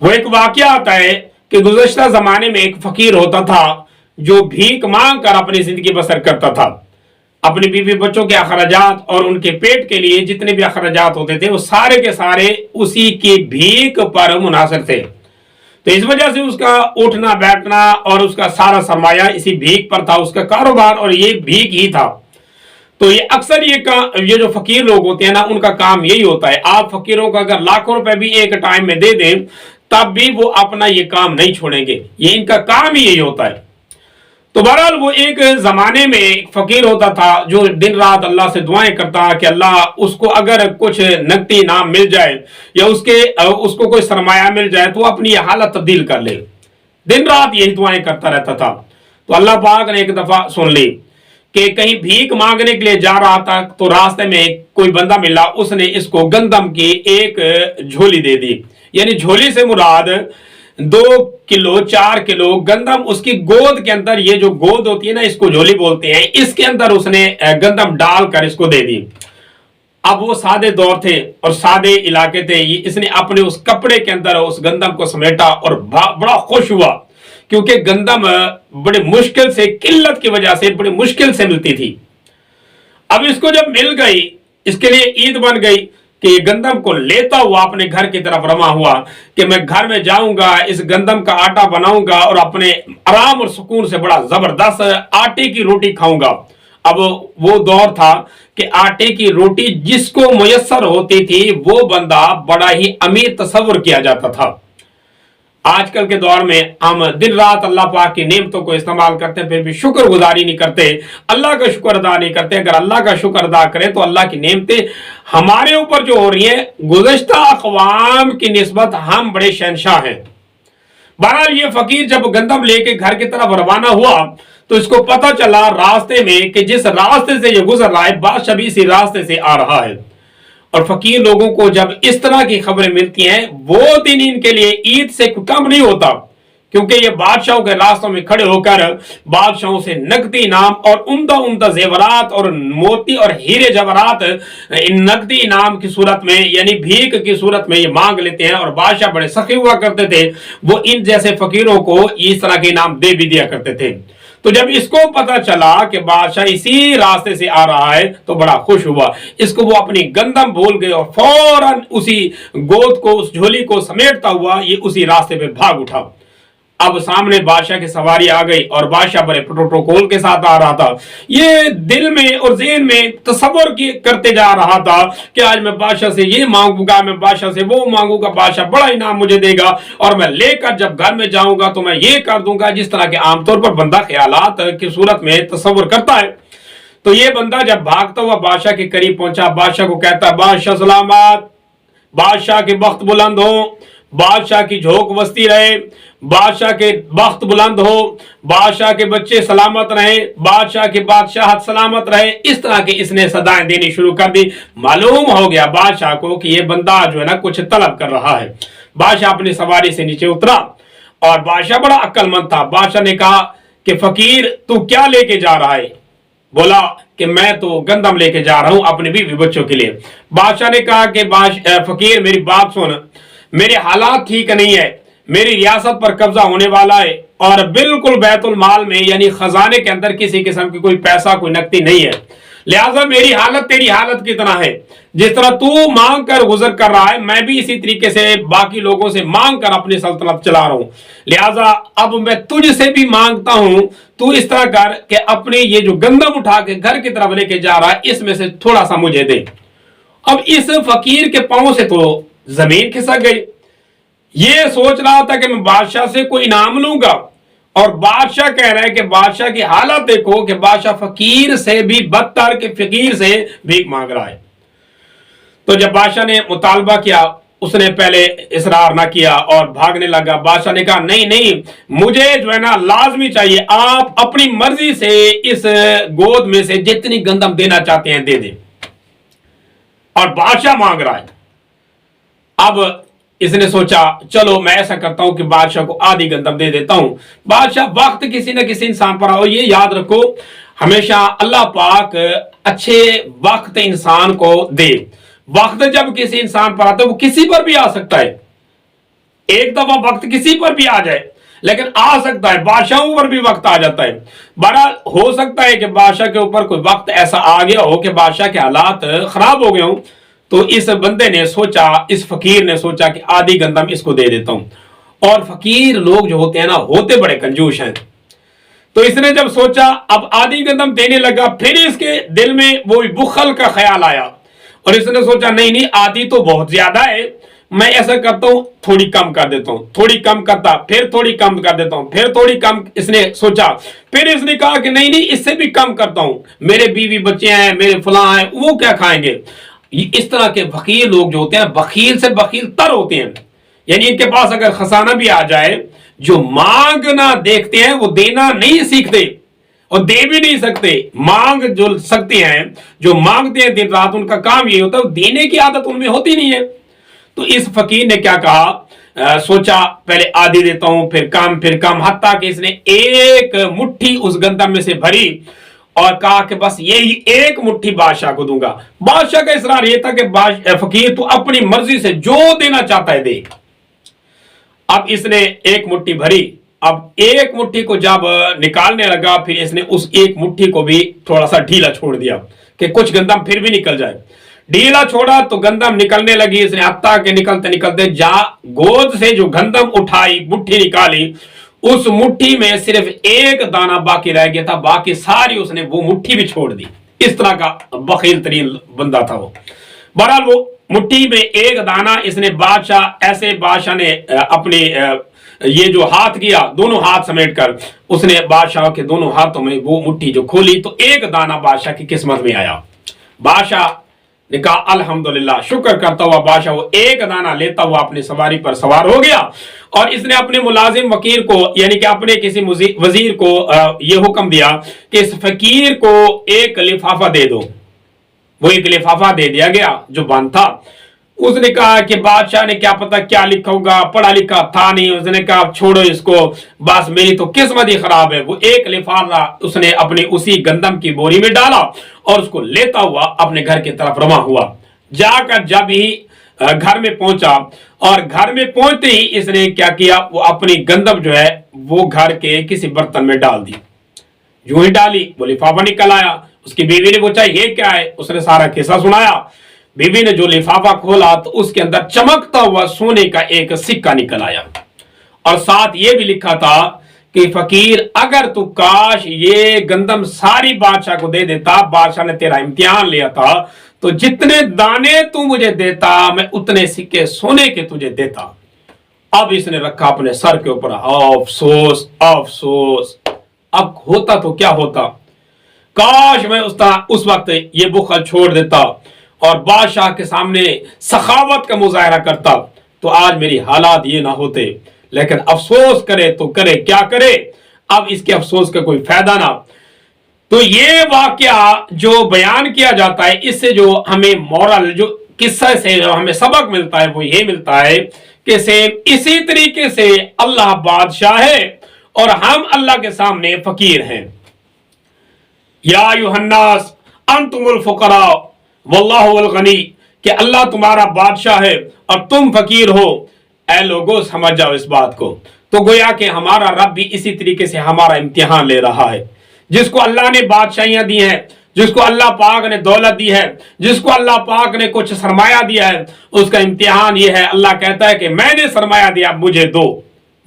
वो एक वाकया आता है कि गुज़श्ता जमाने में एक फकीर होता था जो भीख मांग कर अपनी जिंदगी बसर करता था। अपनी बीवी बच्चों के अखराजात और उनके पेट के लिए जितने भी अखराजात होते थे वो सारे के सारे उसी की भीख पर मुनासिर थे। तो इस वजह से उसका उठना बैठना और उसका सारा सरमाया इसी भीख पर था, उसका कारोबार और ये भीख ही था। तो ये अक्सर ये जो फकीर लोग होते हैं ना, उनका काम यही होता है। आप फकीरों को अगर लाखों रुपए भी एक टाइम में दे दें तब भी वो अपना ये काम नहीं छोड़ेंगे, ये इनका काम ही यही होता है। तो बहरहाल वो एक जमाने में एक फकीर होता था जो दिन रात अल्लाह से दुआएं करता कि अल्लाह उसको अगर कुछ नकदी इनाम मिल जाए या उसको कोई सरमाया मिल जाए तो अपनी हालत तब्दील कर ले। दिन रात यही दुआएं करता रहता था। तो अल्लाह पाक ने एक दफा सुन ली कि कहीं भीख मांगने के लिए जा रहा था तो रास्ते में कोई बंदा मिला, उसने इसको गंदम की एक झोली दे दी। यानी झोली से मुराद 2 किलो 4 किलो गंदम उसकी गोद के अंदर, ये जो गोद होती है ना इसको झोली बोलते हैं, इसके अंदर उसने गंदम डालकर इसको दे दी। अब वो सादे दौर थे और सादे इलाके थे, इसने अपने उस कपड़े के अंदर उस गंदम को समेटा और बड़ा खुश हुआ क्योंकि गंदम बड़े मुश्किल से, किल्लत की वजह से बड़ी मुश्किल से मिलती थी। अब इसको जब मिल गई, इसके लिए ईद बन गई कि गंदम को लेता हुआ अपने घर की तरफ रवा हुआ कि मैं घर में जाऊंगा, इस गंदम का आटा बनाऊंगा और अपने आराम और सुकून से बड़ा जबरदस्त आटे की रोटी खाऊंगा। अब वो दौर था कि आटे की रोटी जिसको मुयस्सर होती थी वो बंदा बड़ा ही अमीर तस्वर किया जाता था। आजकल के दौर में हम दिन रात अल्लाह पाक की नेमतों को इस्तेमाल करते हैं, फिर भी शुक्र गुजारी नहीं करते, अल्लाह का शुक्र अदा नहीं करते। अगर अल्लाह का शुक्र अदा करें तो अल्लाह की नेमतें हमारे ऊपर जो हो रही हैं, गुज़श्ता अक़वाम की निस्बत हम बड़े शहनशाह हैं। बहरहाल ये फकीर जब गंदम लेके घर की तरफ रवाना हुआ तो इसको पता चला रास्ते में कि जिस रास्ते से ये गुजर रहा है बादशाह भी इसी रास्ते से आ रहा है। और फकीर लोगों को जब इस तरह की खबरें मिलती हैं वो दिन इनके लिए ईद से कम नहीं होता, क्योंकि ये बादशाहों के रास्तों में खड़े होकर बादशाहों से नकदी इनाम और उम्दा उम्दा जेवरात और मोती और हीरे जवाहरात इन नकदी इनाम की सूरत में यानी भीख की सूरत में ये मांग लेते हैं। और बादशाह बड़े सखी हुआ करते थे, वो इन जैसे फकीरों को इस तरह के इनाम दे भी दिया करते थे। तो जब इसको पता चला कि बादशाह इसी रास्ते से आ रहा है तो बड़ा खुश हुआ। इसको वो अपनी गंदम भूल गए और फौरन उसी गोद को, उस झोली को समेटता हुआ ये उसी रास्ते पे भाग उठा। अब सामने बादशाह की सवारी आ गई और बादशाह बड़े प्रोटोकॉल के साथ आ रहा था। ये दिल में और ज़हन में तसव्वुर करते जा रहा था कि आज मैं बादशाह से ये मांगूंगा, मैं बादशाह से वो मांगूंगा, बादशाह बड़ा इनाम मुझे देगा और मैं लेकर जब घर में जाऊंगा तो मैं ये कर दूंगा, जिस तरह के आमतौर पर बंदा ख्यालात की सूरत में तसव्वुर करता है। तो ये बंदा जब भागता हुआ बादशाह के करीब पहुंचा, बादशाह को कहता, बादशाह सलामत, बादशाह के बख्त बुलंद हो, बादशाह की झोंक वस्ती रहे, बादशाह के बख्त बुलंद हो, बादशाह के बच्चे सलामत रहे, बादशाह की बादशाहत सलामत रहे। इस तरह की इसने सदाएं देनी शुरू कर दी। मालूम हो गया बादशाह को कि ये बंदा जो है ना कुछ तलब कर रहा है। बादशाह अपनी सवारी से नीचे उतरा और बादशाह बड़ा अक्लमंद था। बादशाह ने कहा कि फकीर तू क्या लेके जा रहा है? बोला कि मैं तो गंदम लेके जा रहा हूं अपने बीवी बच्चों के लिए। बादशाह ने कहा कि फकीर मेरी बात सुन, मेरे हालात ठीक नहीं है, मेरी रियासत पर कब्जा होने वाला है और बिल्कुल बैतुल माल में यानी खजाने के अंदर किसी किस्म की कोई पैसा, कोई नकदी नहीं है। लिहाजा मेरी हालत तेरी हालत की तरह है। जिस तरह तू मांग कर गुजर कर रहा है मैं भी इसी तरीके से बाकी लोगों से मांग कर अपनी सल्तनत चला रहा हूं। लिहाजा अब मैं तुझसे भी मांगता हूं, तू इस तरह कर कि अपने ये जो गंदम उठा के घर की तरफ लेके जा रहा है इसमें से थोड़ा सा मुझे दे। अब इस फकीर के पांव से तो जमीन खिसक गई। ये सोच रहा था कि मैं बादशाह से कोई इनाम लूंगा और बादशाह कह रहा है कि बादशाह की हालत देखो कि बादशाह फकीर से भी बदतर के फकीर से भीख मांग रहा है। तो जब बादशाह ने मुतालबा किया उसने पहले इसरार ना किया और भागने लगा। बादशाह ने कहा नहीं नहीं, मुझे जो है ना लाजमी चाहिए, आप अपनी मर्जी से इस गोद में से जितनी गंदम देना चाहते हैं दे दें। और बादशाह मांग रहा है। अब इसने सोचा चलो मैं ऐसा करता हूं कि बादशाह को आधी गंदम दे देता हूं। बादशाह वक्त किसी न किसी इंसान पर आओ, ये याद रखो हमेशा अल्लाह पाक अच्छे वक्त इंसान को दे। वक्त जब किसी इंसान पर आता है वो किसी पर भी आ सकता है। एक दफा वक्त किसी पर भी आ जाए, लेकिन आ सकता है बादशाहों पर भी वक्त आ जाता है। बहरहाल हो सकता है कि बादशाह के ऊपर कोई वक्त ऐसा आ गया हो कि बादशाह के हालात खराब हो गए हों, तो इस बंदे ने सोचा, इस फकीर ने सोचा कि आधी गंदम इसको दे देता हूं। और फकीर लोग जो होते हैं ना, होते बड़े कंजूस हैं। तो इसने जब सोचा अब आधी गंदम देने लगा, फिर इसके दिल में वो बुखल का ख्याल आया और इसने सोचा नहीं नहीं, आधी तो बहुत ज्यादा है, मैं ऐसा करता हूं थोड़ी कम कर देता हूं। थोड़ी कम करता, फिर थोड़ी कम कर देता हूं, फिर थोड़ी कम इसने सोचा। फिर इसने कहा कि नहीं नहीं, इससे भी कम करता हूं, मेरे बीवी बच्चे हैं, मेरे फलां हैं, वो क्या खाएंगे। इस तरह के फकीर लोग जो होते हैं, बखील से बखील तर होते हैं। यानी इनके पास अगर खजाना भी आ जाए, जो मांगना देखते हैं वो देना नहीं सीखते और दे भी नहीं सकते। मांग जो सकते हैं, जो मांगते हैं दिन रात, उनका काम ये होता है, देने की आदत उनमें होती नहीं है। तो इस फकीर ने क्या कहा, सोचा पहले आधी देता हूं, फिर कम, हत्ता कि इसने एक मुट्ठी उस गंदम में से भरी और कहा कि बस यही एक मुट्ठी बादशाह को दूंगा। बादशाह का इसरार यह था कि फकीर तू अपनी मर्जी से जो देना चाहता है दे। अब इसने एक मुट्ठी भरी, अब एक मुट्ठी को जब निकालने लगा, फिर इसने उस एक मुट्ठी को भी थोड़ा सा ढीला छोड़ दिया कि कुछ गंदम फिर भी निकल जाए। ढीला छोड़ा तो गंदम निकलने लगी। इसने हत्ता के निकलते निकलते जहां गोद से जो गंदम उठाई, मुट्ठी निकाली, उस मुट्ठी में सिर्फ एक दाना बाकी रह गया था, बाकी सारी उसने वो मुट्ठी भी छोड़ दी। इस तरह का बखील तरीन बंदा था वो। बहरहाल वो मुट्ठी में एक दाना इसने बादशाह ने अपने ये जो हाथ किया, दोनों हाथ समेट कर उसने बादशाह के दोनों हाथों में वो मुट्ठी जो खोली, तो एक दाना बादशाह की किस्मत में आया। बादशाह ने कहा अल्हम्दुलिल्लाह, शुक्र करता हुआ बादशाह वो एक दाना लेता हुआ अपनी सवारी पर सवार हो गया और इसने अपने मुलाजिम वकील को, यानी कि अपने किसी वजीर को ये हुक्म दिया कि इस फकीर को एक लिफाफा दे दो। वो एक लिफाफा दे दिया गया जो बंद था। उसने कहा कि बादशाह ने क्या पता क्या लिखा होगा, पढ़ा लिखा था नहीं। उसने कहा छोड़ो इसको, बस मेरी तो किस्मत ही खराब है। वो एक लिफाफा उसने अपनी उसी गंदम की बोरी में डाला और उसको लेता हुआ अपने घर की तरफ रवाना हुआ। जाकर जब ही घर में पहुंचा और घर में पहुंचते ही इसने क्या किया, वो अपनी गंदम जो है वो घर के किसी बर्तन में डाल दी। यूं ही डाली, वो लिफाफा निकल आया। उसकी बीवी ने पूछा ये क्या है, उसने सारा किस्सा सुनाया। बीवी ने जो लिफाफा खोला तो उसके अंदर चमकता हुआ सोने का एक सिक्का निकल आया और साथ ये भी लिखा था कि फकीर अगर तू काश ये गंदम सारी बादशाह को दे देता, बादशाह ने तेरा इम्तिहान लिया था, तो जितने दाने तू मुझे देता मैं उतने सिक्के सोने के तुझे देता। अब इसने रखा अपने सर के ऊपर, अफसोस अफसोस, अब होता तो क्या होता, काश मैं उस वक्त ये बुखल छोड़ देता और बादशाह के सामने सखावत का मुजाहरा करता, तो आज मेरी हालात ये ना होते। लेकिन अफसोस करे तो करे क्या करे, अब इसके अफसोस का कोई फायदा ना। तो ये वाकया जो बयान किया जाता है, इससे जो हमें मोरल, जो किस्से से जो हमें सबक मिलता है वो ये मिलता है कि सेम इसी तरीके से अल्लाह बादशाह है और हम अल्लाह के सामने फकीर हैं। या अय्युहन्नास अंतुमुल फुकरा वल्लाहु अल गनी, कि अल्लाह तुम्हारा बादशाह है और तुम फकीर हो। ऐ लोगों समझ जाओ इस बात को। तो गोया कि हमारा रब भी इसी तरीके से हमारा इम्तिहान ले रहा है। जिसको अल्लाह ने बादशाहियां दी हैं, जिसको अल्लाह पाक ने दौलत दी है, जिसको अल्लाह पाक ने कुछ सरमाया दिया है, उसका इम्तिहान ये है। अल्लाह कहता है कि मैंने सरमाया दिया, मुझे दो।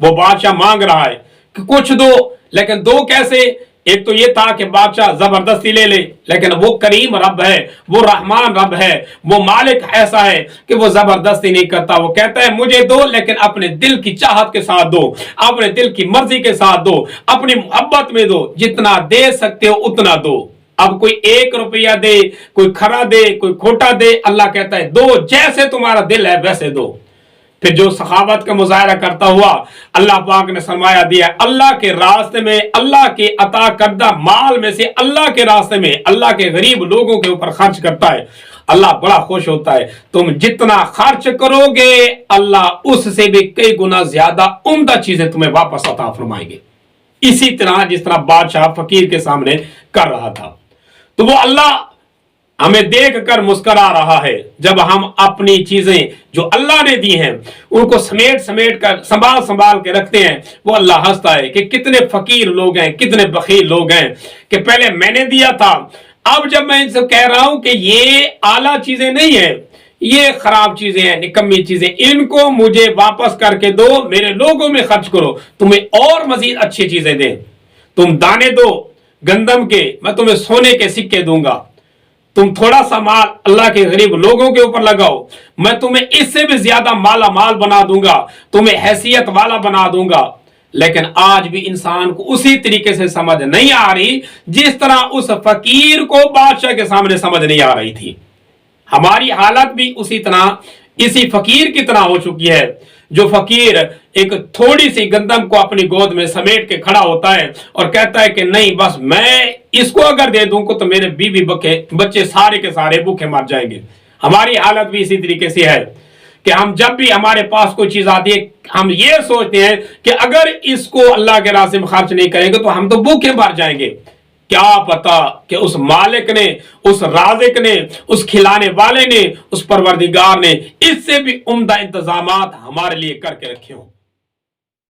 वो बादशाह मांग रहा है कि कुछ दो, लेकिन दो कैसे। एक तो ये था कि बादशाह जबरदस्ती ले ले, लेकिन वो करीम रब है, वो रहमान रब है, वो मालिक ऐसा है कि वो जबरदस्ती नहीं करता। वो कहता है मुझे दो, लेकिन अपने दिल की चाहत के साथ दो, अपने दिल की मर्जी के साथ दो, अपनी मोहब्बत में दो, जितना दे सकते हो उतना दो। अब कोई 1 रुपया दे, कोई खरा दे, कोई खोटा दे, अल्लाह कहता है दो, जैसे तुम्हारा दिल है वैसे दो। फिर जो सखावत का मुजाहरा करता हुआ अल्लाह पाक ने सरमाया दिया, अल्लाह के रास्ते में, अल्लाह के अता करदा माल में से अल्लाह के रास्ते में अल्लाह के गरीब लोगों के ऊपर खर्च करता है, अल्लाह बड़ा खुश होता है। तुम जितना खर्च करोगे अल्लाह उससे भी कई गुना ज्यादा उम्दा चीजें तुम्हें वापस अता फरमाएंगे। इसी तरह जिस तरह बादशाह फकीर के सामने कर रहा था, तो वो अल्लाह हमें देख कर मुस्कुरा रहा है जब हम अपनी चीजें जो अल्लाह ने दी हैं उनको समेट समेट कर संभाल संभाल के रखते हैं। वो अल्लाह हंसता है कि कितने फकीर लोग हैं, कितने बखील लोग हैं कि पहले मैंने दिया था, अब जब मैं इनसे कह रहा हूं कि ये आला चीजें नहीं है, ये खराब चीजें हैं, निकम्मी चीजें, इनको मुझे वापस करके दो, मेरे लोगों में खर्च करो, तुम्हें और मजीद अच्छी चीजें दें। तुम दाने दो गंदम के, मैं तुम्हें सोने के सिक्के दूंगा। तुम थोड़ा सा माल अल्लाह के गरीब लोगों के ऊपर लगाओ, मैं तुम्हें इससे भी ज्यादा माला माल बना दूंगा, तुम्हें हैसियत वाला बना दूंगा। लेकिन आज भी इंसान को उसी तरीके से समझ नहीं आ रही जिस तरह उस फकीर को बादशाह के सामने समझ नहीं आ रही थी। हमारी हालत भी उसी तरह इसी फकीर की तरह हो चुकी है। जो फकीर एक थोड़ी सी गंदम को अपनी गोद में समेट के खड़ा होता है और कहता है कि नहीं, बस मैं इसको अगर दे दूंगा तो मेरे बीवी बच्चे सारे के सारे भूखे मर जाएंगे। हमारी हालत भी इसी तरीके से है कि हम जब भी हमारे पास कोई चीज आती है हम ये सोचते हैं कि अगर इसको अल्लाह के रास्ते में खर्च नहीं करेंगे तो हम तो भूखे मर जाएंगे। क्या पता कि उस मालिक ने, उस राज़िक ने, उस खिलाने वाले ने, उस परवरदिगार ने इससे भी उम्दा इंतजामात हमारे लिए करके रखे हों।